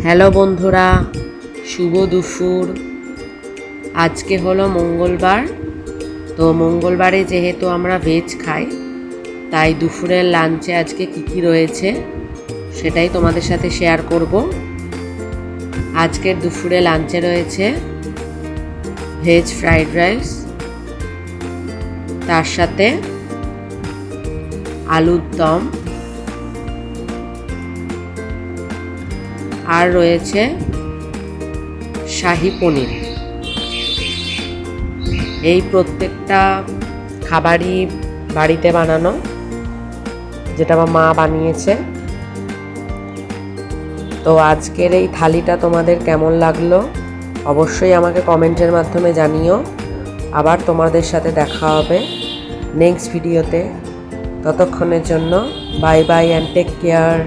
Hello বন্ধুরা, শুভ দুপুর। আজকে হলো মঙ্গলবার। তো মঙ্গলবারে যেহেতু আমরা ভেজ খাই, তাই দুপুরের লাঞ্চে আজকে কী রয়েছে সেটাই তোমাদের সাথে শেয়ার করব। আজকের দুপুরে লাঞ্চে রয়েছে ভেজ ফ্রাইড রাইস, তার সাথে আলুর দম, আর রয়েছে শাহী পনির। এই প্রত্যেকটা খাবারই বাড়িতে বানানো, যেটা আমার মা বানিয়েছে। তো আজকের এই থালিটা তোমাদের কেমন লাগলো অবশ্যই আমাকে কমেন্টের মাধ্যমে জানিও। আবার তোমাদের সাথে দেখা হবে নেক্সট ভিডিওতে। ততক্ষণের জন্য bye bye and take care.